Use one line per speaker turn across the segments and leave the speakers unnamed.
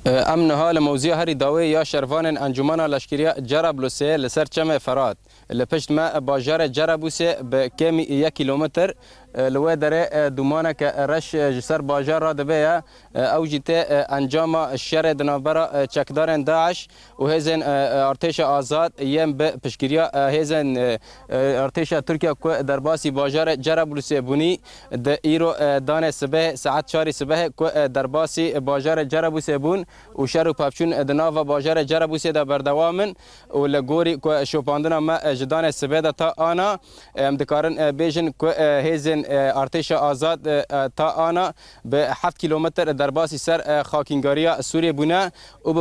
امن حال موضوع هری داوی یا شروان انجمن لشکری جرابلوسه لسر چم فرات لپشت ما باجار جرابوسه به کمی 1 کیلومتر لو دره دومانه که رش جسر باجار را دبه او جیته انجام الشر دنابرا چکدارن داعش و هزن ارتش آزاد یم به پشگیریا هزن ارتش ترکیه که در باسی باجار جرابلوسه بونی د ایرو دان صبح ساعت 4 صبح که در باسی باجار جرابلوسه بون و شر و پاپچون دناوا باجار جرابلوسه دا بردوامن و لگوری که شوپاندنا ما جدان صبح تا آنا امدکارن بیجن که هزن ارتش آزاد تا آنا به 7 کیلومتر در باسی سر خاکینگاریا سوریه بونه و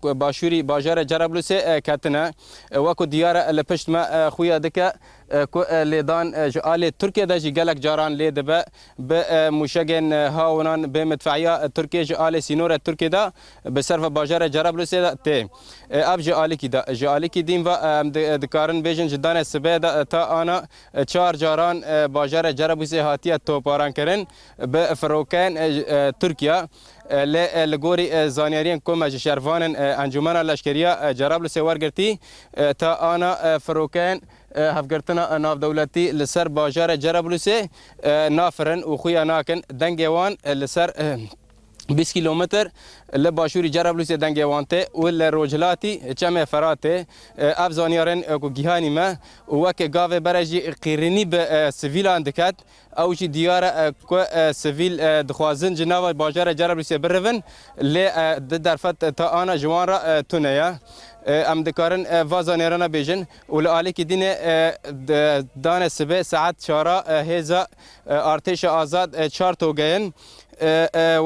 به باشوری باجار جرابلوسه کتنه وکو دیار لپشت ما خویا دکه که لیدان جعال ترکیه دا جی گلک جاران لید به مشگن هاونان به مدفعیا ترکیه جعال سینور ترکیه دا به صرف باجار جرابلوسه دا تی اب جعالی کی دیم و دکارن بیجن جدان سبه دا تا آنا 4 جاران باجار جرابلوسه هاتیه توپاران کرن به فروکن ترکیه لگوری زانیارین کم شروان انجمن لشکری جرابلوسه ورگرتی تا آنا فروکن هفگرتنا ناف دولتی لسر باجار جرابلوسه نافرن و خویا ناکن دنگوان لسر 20 کیلومتر لباشوری جرابلوسه دنگوانته و لروجلاتی چم فراته افزانیارن کو گیهانی ما وک گاو برجی قیرنی به سیویلان دکت او جی دیار کو سیویل دخوازن جناو باجار جرابلوسه برون ل درفت تا آنا جوان را تونیا ام دکارن وازانیرانا بیجن و لالی کی دین دان سبه ساعت 4 هزا ارتش آزاد 4 توگین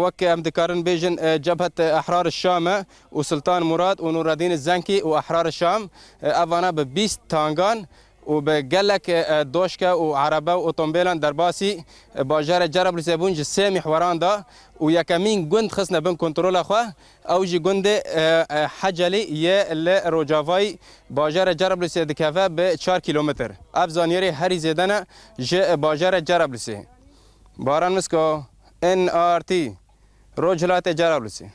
وك ام دكارن بيجن جبهة احرار الشام وسلطان مراد ونور الدين الزنكي واحرار الشام افانا ب 20 تانغان وبقلك دوشكا وعربه وطنبيلان درباسي باجار جرابلوسه بونج سي محوران دا ويكمين جند خصنا بين كنترول اخوه او جي جند حجلي ي لروجافاي باجار جرابلوسه دكافا ب 4 كيلومتر افزانيري هري زيدنا ج باجار جرابلوسه باران مسكو NRT روجلات جرابلوسه